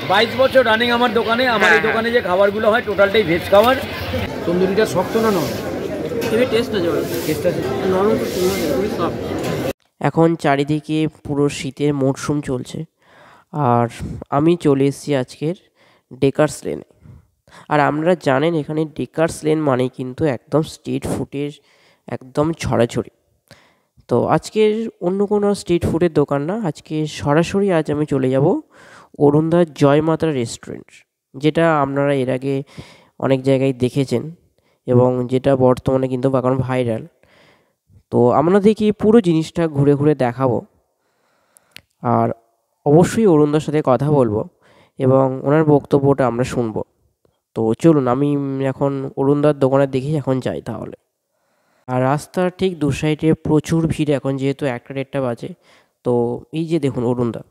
22 বছর রানিং আমার দোকানে। আমার এই দোকানে যে খাবারগুলো হয় টোটালটাই ভেজ খাবার। তন্দুরিটা শক্ত না নরম? হেভি টেস্ট আছে, টেস্ট আছে, নরম তো খুবই সফট। এখন চারিদিকে পুরো শীতের মরশুম চলছে, আর আমি চলে এসেছি আজকের ডেকার্স লেনে। আর আপনারা জানেন এখানে ডেকার্স লেন মানে কিন্তু একদম স্ট্রিট ফুডের একদম ছড়াছড়ি। তো আজকের অন্য কোনো স্ট্রিট ফুডের দোকান না, আজকে সরাসরি আজ আমি চলে যাব অরুণদার জয়মাতা রেস্টুরেন্ট, যেটা আপনারা এর আগে অনেক জায়গায় দেখেছেন এবং যেটা বর্তমানে কিন্তু এখন ভাইরাল। তো আপনাদেরকে পুরো জিনিসটা ঘুরে ঘুরে দেখাবো, আর অবশ্যই অরুণদার সাথে কথা বলবো এবং ওনার বক্তব্যটা আমরা শুনবো। তো চলুন আমি এখন অরুণদার দোকানের দিকে এখন যাই তাহলে। আর রাস্তার ঠিক দু সাইডে প্রচুর ভিড় এখন, যেহেতু 1টা-1.5টা বাজে। তো এই যে দেখুন অরুণদা।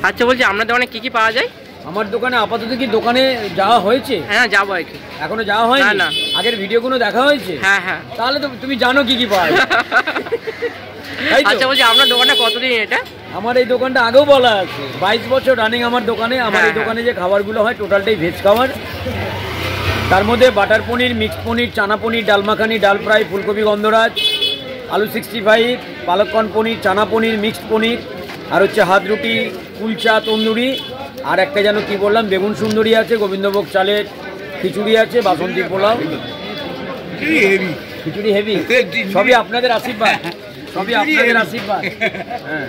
আচ্ছা, বলছি আপনার দোকানে কি কি পাওয়া যায়? আমার দোকানে আপাতত কি দোকানে যাওয়া হয়েছে? হ্যাঁ, যাবো আর কি। এখনো যাওয়া হয়নি? না। আগের ভিডিওগুলো দেখা হয়েছে? হ্যাঁ হ্যাঁ। তাহলে তো তুমি জানো কি কি পাওয়া যায়। আচ্ছা, বলছি আপনার দোকানটা কতদিন এটা? আমার এই দোকানটা আগেও বলা আছে, 22 বছর রানিং আমার দোকানে। আমার এই দোকানে যে খাবারগুলো হয় টোটালটাই ভেজ খাবার। তার মধ্যে বাটার পনির, মিক্সড পনির, চানা পনির, ডাল মাখানি, ডাল ফ্রাই, ফুলকপি গন্ধরাজ, আলু 65, পালক কর্ন পনির, চানা পনির, মিক্সড পনির, আর হচ্ছে হাত রুটি, কুলচা, তন্দুরি, আর একটা যেন কি বললাম বেগুন সুন্দরী আছে, গোবিন্দভোগ চালের খিচুড়ি আছে, বাসন্তী পোলাও। খিচুড়ি হেভি। সবই আপনাদের আশীর্বাদ, সবই আপনাদের আশীর্বাদ। হ্যাঁ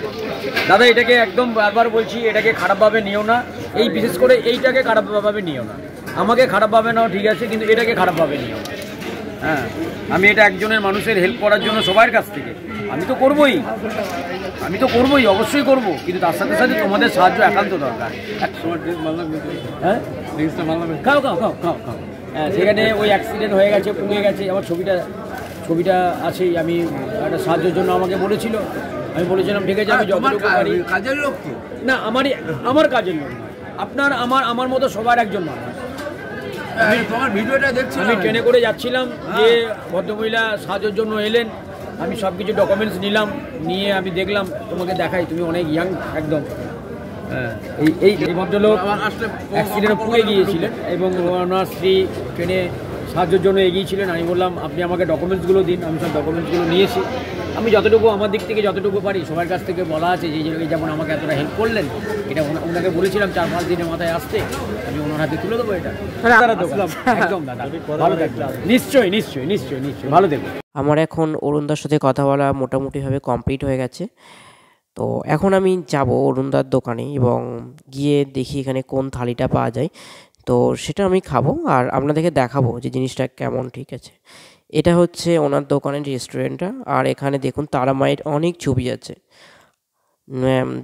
দাদা, এটাকে একদম বারবার বলছি, এটাকে খারাপভাবে নিও না। এই বিশেষ করে এইটাকে খারাপভাবে নিও না। আমাকে খারাপভাবে নাও ঠিক আছে, কিন্তু এটাকে খারাপভাবে নিও না। হ্যাঁ, আমি এটা একজনের মানুষের হেল্প করার জন্য সবার কাছ থেকে আমি তো করবই, অবশ্যই করব, কিন্তু তার সাথে সাথে তোমাদের সাহায্য একান্ত দরকার। হ্যাঁ, খাও খাও খাও খাও খাও। হ্যাঁ, সেখানে ওই অ্যাক্সিডেন্ট হয়ে গেছে, পুড়ে গেছে। আমার ছবিটা আছেই। আমি একটা সাহায্যের জন্য আমাকে বলেছিল, আমি বলেছিলাম ঠিক আছে আমি যতটুকু পারি। কাজের লোক না, আমার কাজের লোক না, আপনার আমার মতো সবার একজন মানুষ। আমি তোমার ভিডিওটা দেখছি, আমি ট্রেনে করে যাচ্ছিলাম, যে ভদ্রমহিলা সাহায্যের জন্য এলেন। আমি সব কিছু ডকুমেন্টস নিলাম, নিয়ে আমি দেখলাম, তোমাকে দেখাই, তুমি অনেক ইয়াং একদম। হ্যাঁ, এই ভদ্রলোক অ্যাক্সিডেন্টে পুড়ে গিয়েছিলেন এবং ওনার স্ত্রী ট্রেনে সাহায্যের জন্য এগিয়েছিলেন। আমি বললাম আপনি আমাকে ডকুমেন্টসগুলো দিন। আমি সব ডকুমেন্টসগুলো নিয়েছি। আমি যতটুকু আমার দিক থেকে যতটুকু পারি সবার কাছ থেকে বলা আছে, যে যেমন আমাকে এতটা হেল্প করলেন, এটা ওনাকে বলেছিলাম 4-5 দিনের মাথায় আসতে। আমি ওনার হাতে তুলে দেবো এটা। একদম দাদা, ভালো থাকলাম। নিশ্চয়ই নিশ্চয়ই নিশ্চয়ই নিশ্চয়ই ভালো থাকবো। আমার এখন অরুণদার সাথে কথা বলা মোটামুটিভাবে কমপ্লিট হয়ে গেছে। তো এখন আমি যাব অরুণদার দোকানে এবং গিয়ে দেখি এখানে কোন থালিটা পাওয়া যায়। তো সেটা আমি খাবো আর আপনাদেরকে দেখাবো যে জিনিসটা কেমন। ঠিক আছে, এটা হচ্ছে ওনার দোকানের রেস্টুরেন্টটা। আর এখানে দেখুন তারা মায়ের অনেক ছবি আছে।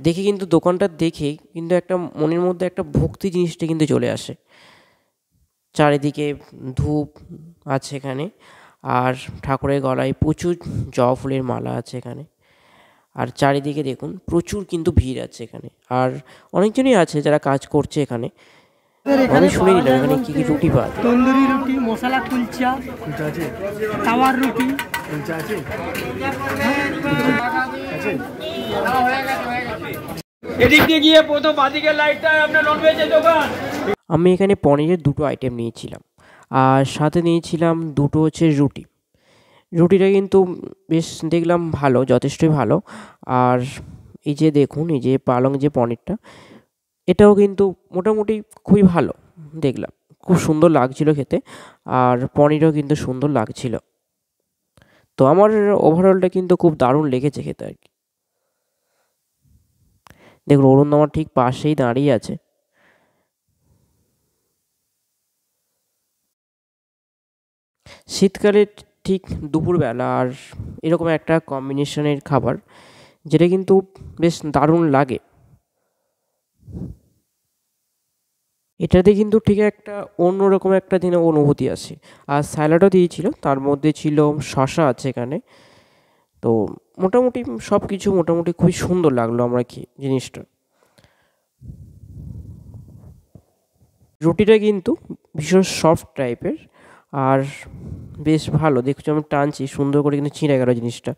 দেখে কিন্তু দোকানটা দেখে কিন্তু একটা মনের মধ্যে একটা ভক্তি জিনিসটা কিন্তু চলে আসে। চারিদিকে ধূপ আছে এখানে, আর ঠাকুরের গলায় প্রচুর জবা ফুলের মালা আছে এখানে। আর চারিদিকে দেখুন প্রচুর কিন্তু ভিড় আছে এখানে, আর অনেকজনই আছে যারা কাজ করছে এখানে। আমি শুনে নিলাম এখানে কি কি রুটি পাওয়া যায়। তন্দুরি রুটি, মশলা কুলচা আছে, তাওয়ার রুটি আছে। এদিক দিয়ে গিয়ে প্রথম বাদিকে লাইটটা আপনার ননভেজের দোকান। আমি এখানে পনিরের 2টো আইটেম নিয়েছিলাম, আর সাথে নিয়েছিলাম 2টো হচ্ছে রুটি। রুটিটা কিন্তু বেশ দেখলাম ভালো, যথেষ্টই ভালো। আর এই যে দেখুন, এই যে পালং যে পনিরটা, এটাও কিন্তু মোটামুটি খুবই ভালো দেখলাম, খুব সুন্দর লাগছিল খেতে। আর পনিরও কিন্তু সুন্দর লাগছিল। তো আমার ওভারঅলটা কিন্তু খুব দারুণ লেগেছে খেতে আর কি। দেখুন অরুণ আমার ঠিক পাশেই দাঁড়িয়ে আছে। শীতকালে ঠিক দুপুরবেলা আর এরকম একটা কম্বিনেশনের খাবার, যেটা কিন্তু বেশ দারুণ লাগে। এটাতে কিন্তু ঠিক একটা অন্যরকম একটা দিনে অনুভূতি আসে। আর স্যালাডও দিয়েছিল, তার মধ্যে ছিল শসা আছে এখানে। তো মোটামুটি সব কিছু মোটামুটি খুবই সুন্দর লাগলো আমরা কি জিনিসটা। রুটিটা কিন্তু ভীষণ সফট টাইপের আর বেশ ভালো। দেখছি আমি টানছি সুন্দর করে, কিন্তু ছিঁড়ে গেল জিনিসটা।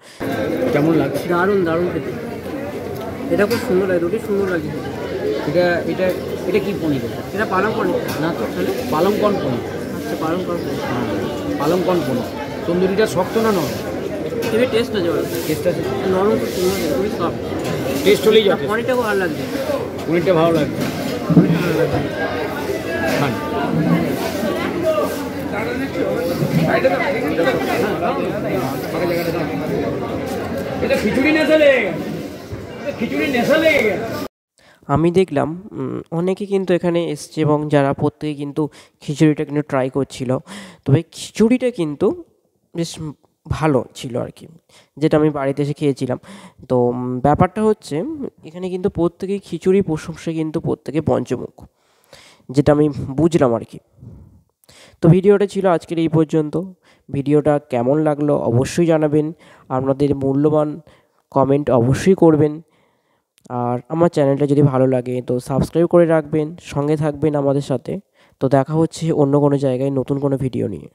কেমন লাগছে? দারুণ দারুণ খেতে, এটা খুব সুন্দর লাগে, রুটি সুন্দর লাগে। এটা এটা এটা কি পনির? এটা পালং পনির না তো তাহলে পালংকন পনির। আচ্ছা পালং পনির পালংকন পনির। তন্দুরিটা শক্ত না নরম? হেভি টেস্ট আছে বলো, টেস্ট আছে, নরম খুব সুন্দর খুবই সফট। টেস্ট হলেই যাচ্ছে। পনিরটা খুব ভালো লাগছে, পনিরটা ভালো লাগছে। খান। এটা খিচুড়ি নেশা লেগে গেছে, খিচুড়ি নেশা লেগে গেছে। আমি দেখলাম অনেকে কিন্তু এখানে এসছে এবং যারা প্রত্যেকে কিন্তু খিচুড়িটা কিন্তু ট্রাই করছিল। তবে খিচুড়িটা কিন্তু বেশ ভালো ছিল আর কি, যেটা আমি বাড়িতে এসে খেয়েছিলাম। তো ব্যাপারটা হচ্ছে এখানে কিন্তু প্রত্যেকেই খিচুড়ি প্রশংসায় কিন্তু প্রত্যেকে পঞ্চমুখ, যেটা আমি বুঝলাম আর কি। তো ভিডিওটা ছিল আজকের এই পর্যন্ত। ভিডিওটা কেমন লাগলো অবশ্যই জানাবেন, আপনাদের মূল্যবান কমেন্ট অবশ্যই করবেন। আর আমার চ্যানেলটা যদি ভালো লাগে তো সাবস্ক্রাইব করে রাখবেন, সঙ্গে থাকবেন আমাদের সাথে। তো দেখা হচ্ছে অন্য কোনো জায়গায় নতুন কোনো ভিডিও নিয়ে।